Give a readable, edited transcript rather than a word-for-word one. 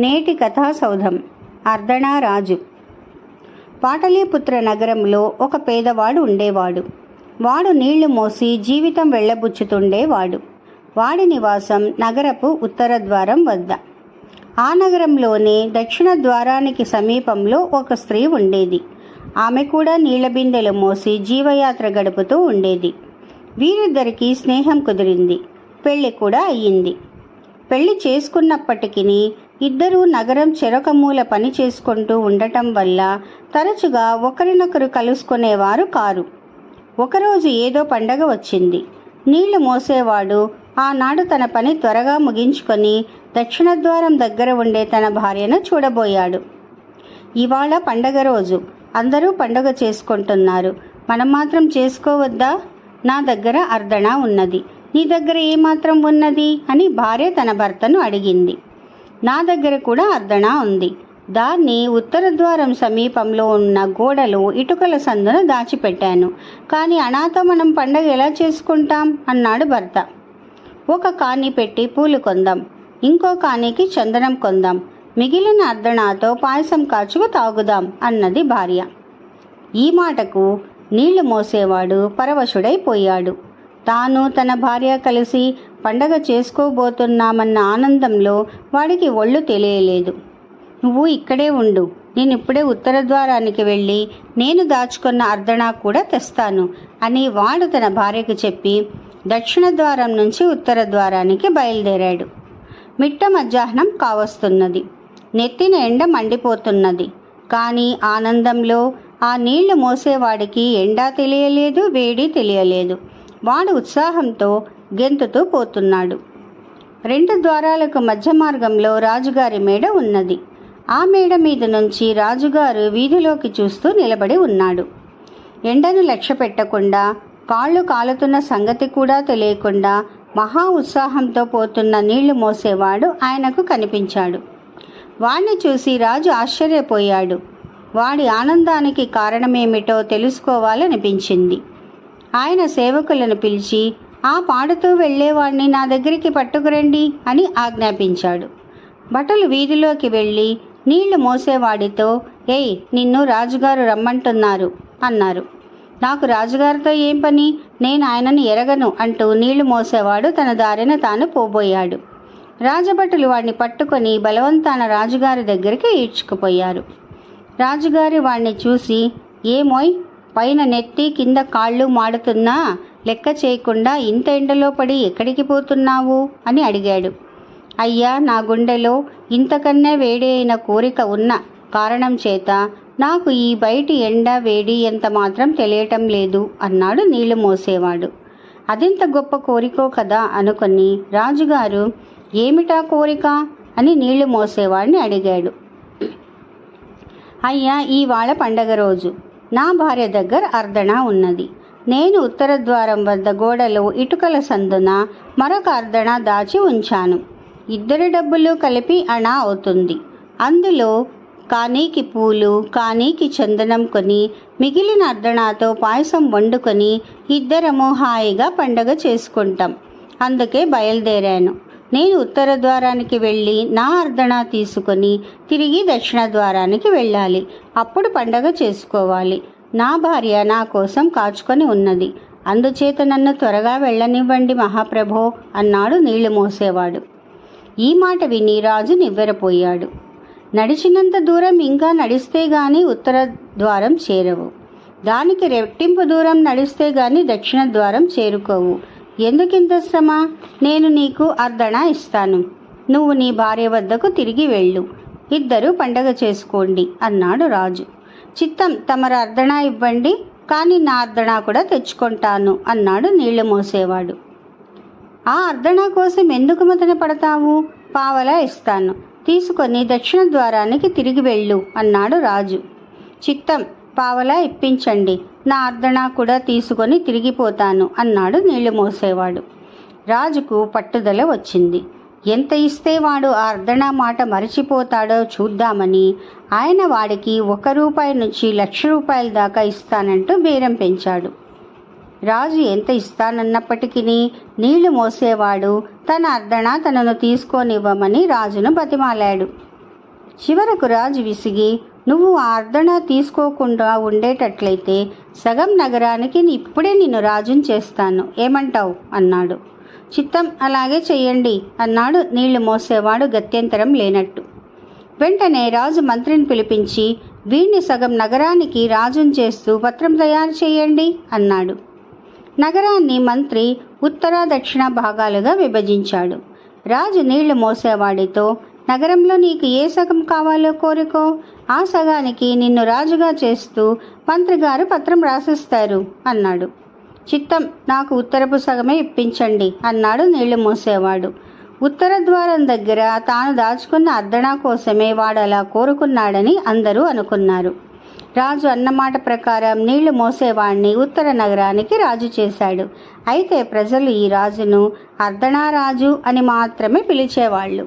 నేటి కథాసౌధం. అర్దణా రాజు. పాటలీపుత్ర నగరంలో ఒక పేదవాడు ఉండేవాడు. వాడు నీళ్లు మోసి జీవితం వెళ్ళబుచ్చుతుండేవాడు. వాడి నివాసం నగరపు ఉత్తర ద్వారం వద్ద. ఆ నగరంలోనే దక్షిణ ద్వారానికి సమీపంలో ఒక స్త్రీ ఉండేది. ఆమె కూడా నీళ్ల బిందెలు మోసి జీవయాత్ర గడుపుతూ ఉండేది. వీరిద్దరికీ స్నేహం కుదిరింది. పెళ్లి కూడా అయ్యింది. పెళ్లి చేసుకున్నప్పటికీ ఇద్దరూ నగరం చెరొక మూల పని చేసుకుంటూ ఉండటం వల్ల తరచుగా ఒకరినొకరు కలుసుకునేవారు కారు. ఒకరోజు ఏదో పండగ వచ్చింది. నీళ్లు మోసేవాడు ఆనాడు తన పని త్వరగా ముగించుకొని దక్షిణ ద్వారం దగ్గర ఉండే తన భార్యను చూడబోయాడు. ఇవాళ పండగ రోజు, అందరూ పండగ చేసుకుంటున్నారు, మనం మాత్రం చేసుకోవద్దా? నా దగ్గర అర్దణ ఉన్నది, నీ దగ్గర ఏమాత్రం ఉన్నది అని భార్య తన భర్తను అడిగింది. నా దగ్గర కూడా అర్దణ ఉంది, దాన్ని ఉత్తర ద్వారం సమీపంలో ఉన్న గోడలో ఇటుకల సందున దాచిపెట్టాను. కానీ అనాథ మనం పండగ ఎలా చేసుకుంటాం అన్నాడు భర్త. ఒక కాని పెట్టి పూలు కొందాం, ఇంకో కానికి చందనం కొందాం, మిగిలిన అర్దణతో పాయసం కాచుకు తాగుదాం అన్నది భార్య. ఈ మాటకు నీళ్లు మోసేవాడు పరవశుడైపోయాడు. తాను తన భార్య కలిసి పండగ చేసుకోబోతున్నామన్న ఆనందంలో వాడికి ఒళ్ళు తెలియలేదు. నువ్వు ఇక్కడే ఉండు, నేను ఇప్పుడే ఉత్తర ద్వారానికి వెళ్ళి నేను దాచుకున్న అర్దణ కూడా తెస్తాను అని వాడు తన భార్యకు చెప్పి దక్షిణ ద్వారం నుంచి ఉత్తర ద్వారానికి బయలుదేరాడు. మిట్ట మధ్యాహ్నం కావస్తున్నది. నెత్తిన ఎండ మండిపోతున్నది. కానీ ఆనందంలో ఆ నీళ్లు మోసేవాడికి ఎండా తెలియలేదు, వేడి తెలియలేదు. వాడు ఉత్సాహంతో గెంతుతూ పోతున్నాడు. 2 ద్వారాలకు మధ్య మార్గంలో రాజుగారి మేడ ఉన్నది. ఆ మేడ మీద నుంచి రాజుగారు వీధిలోకి చూస్తూ నిలబడి ఉన్నాడు. ఎండను లక్ష్య పెట్టకుండా, కాళ్ళు కాలుతున్న సంగతి కూడా తెలియకుండా మహా ఉత్సాహంతో పోతున్న నీళ్లు మోసేవాడు ఆయనకు కనిపించాడు. వాణ్ణి చూసి రాజు ఆశ్చర్యపోయాడు. వాడి ఆనందానికి కారణమేమిటో తెలుసుకోవాలనిపించింది. ఆయన సేవకులను పిలిచి ఆ పాడుతూ వెళ్ళేవాడిని నా దగ్గరికి పట్టుకురండి అని ఆజ్ఞాపించాడు. భటులు వీధిలోకి వెళ్ళి నీళ్లు మోసేవాడితో, ఏయ్, నిన్ను రాజుగారు రమ్మంటున్నారు అన్నారు. నాకు రాజుగారితో ఏం పని, నేను ఆయనను ఎరగను అంటూ నీళ్లు మోసేవాడు తన దారిన తాను పోబోయాడు. రాజభటులు వాడిని పట్టుకొని బలవంతాన రాజుగారి దగ్గరికి ఈడ్చుకుపోయారు. రాజుగారి వాణ్ణి చూసి, ఏమోయ్, పైన నెత్తి కింద కాళ్ళు మాడుతున్నా లెక్క చేయకుండా ఇంత ఎండలో పడి ఎక్కడికి పోతున్నావు అని అడిగాడు. అయ్యా, నా గుండెలో ఇంతకన్నా వేడి అయిన కోరిక ఉన్న కారణం చేత నాకు ఈ బయటి ఎండ వేడి ఎంత మాత్రం తెలియటం లేదు అన్నాడు నీళ్లు మోసేవాడు. అదెంత గొప్ప కోరికో కదా అనుకొని రాజుగారు, ఏమిటా కోరిక అని నీళ్లు మోసేవాడిని అడిగాడు. అయ్యా, ఇవాళ పండగ రోజు, నా భార్య దగ్గర అర్దణ ఉన్నది. నేను ఉత్తర ద్వారం వద్ద గోడలో ఇటుకల సందున మరొక అర్దణ దాచి ఉంచాను. 2 డబ్బులు కలిపి అణా అవుతుంది. అందులో కానీకి పూలు, కానీకి చందనం కొని మిగిలిన అర్దణతో పాయసం వండుకొని ఇద్దరము హాయిగా పండగ చేసుకుంటాం. అందుకే బయలుదేరాను. నేను ఉత్తర ద్వారానికి వెళ్ళి నా అర్దణ తీసుకొని తిరిగి దక్షిణ ద్వారానికి వెళ్ళాలి. అప్పుడు పండగ చేసుకోవాలి. నా భార్య నా కోసం కాచుకొని ఉన్నది. అందుచేత నన్ను త్వరగా వెళ్ళనివ్వండి మహాప్రభో అన్నాడు నీళ్లు మోసేవాడు. ఈ మాట విని రాజు నివ్వెరపోయాడు. నడిచినంత దూరం ఇంకా నడిస్తే గాని ఉత్తర ద్వారం చేరవు, దానికి రెట్టింపు దూరం నడిస్తే గాని దక్షిణ ద్వారం చేరుకోవు. ఎందుకింత శ్రమ? నేను నీకు అర్దణ ఇస్తాను, నువ్వు నీ భార్య వద్దకు తిరిగి వెళ్ళు, ఇద్దరూ పండగ చేసుకోండి అన్నాడు రాజు. చిత్తం, తమర అర్దణ ఇవ్వండి, కానీ నా అర్దణ కూడా తెచ్చుకుంటాను అన్నాడు నీళ్లు మోసేవాడు. ఆ అర్దణ కోసం ఎందుకు మదన పడతావు? పావలా ఇస్తాను, తీసుకొని దక్షిణ ద్వారానికి తిరిగి వెళ్ళు అన్నాడు రాజు. చిత్తం, పావలా ఇప్పించండి, నా అర్దణ కూడా తీసుకొని తిరిగిపోతాను అన్నాడు నీళ్లు మోసేవాడు. రాజుకు పట్టుదల వచ్చింది. ఎంత ఇస్తే వాడు ఆ అర్దణ మాట మరిచిపోతాడో చూద్దామని ఆయన వాడికి 1 రూపాయి నుంచి 1,00,000 రూపాయల దాకా ఇస్తానంటూ బేరం పెంచాడు. రాజు ఎంత ఇస్తానన్నప్పటికీ నీళ్లు మోసేవాడు తన అర్దణ తనను తీసుకోనివ్వమని రాజును బతిమాలాడు. చివరకు రాజు విసిగి, నువ్వు ఆ అర్ధణ తీసుకోకుండా ఉండేటట్లయితే సగం నగరానికి ఇప్పుడే నిన్ను రాజుని చేస్తాను, ఏమంటావు అన్నాడు. చిత్తం, అలాగే చెయ్యండి అన్నాడు నీళ్లు మోసేవాడు గత్యంతరం లేనట్టు. వెంటనే రాజు మంత్రిని పిలిపించి, వీణ్ణి సగం నగరానికి రాజుని చేస్తూ పత్రం తయారు చేయండి అన్నాడు. నగరాన్ని మంత్రి ఉత్తర దక్షిణ భాగాలుగా విభజించాడు. రాజు నీళ్లు మోసేవాడితో, నగరంలో నీకు ఏ సగం కావాలో కోరుకో, ఆ సగానికి నిన్ను రాజుగా చేస్తూ మంత్రిగారు పత్రం రాసిస్తారు అన్నాడు. చిత్తం, నాకు ఉత్తరపు సగమే ఇప్పించండి అన్నాడు నీళ్లు మోసేవాడు. ఉత్తర ద్వారం దగ్గర తాను దాచుకున్న అర్ధణా కోసమే వాడు అలా కోరుకున్నాడని అందరూ అనుకున్నారు. రాజు అన్నమాట ప్రకారం నీళ్లు మోసేవాడిని ఉత్తర నగరానికి రాజు చేశాడు. అయితే ప్రజలు ఈ రాజును అర్ధణా రాజు అని మాత్రమే పిలిచేవాళ్ళు.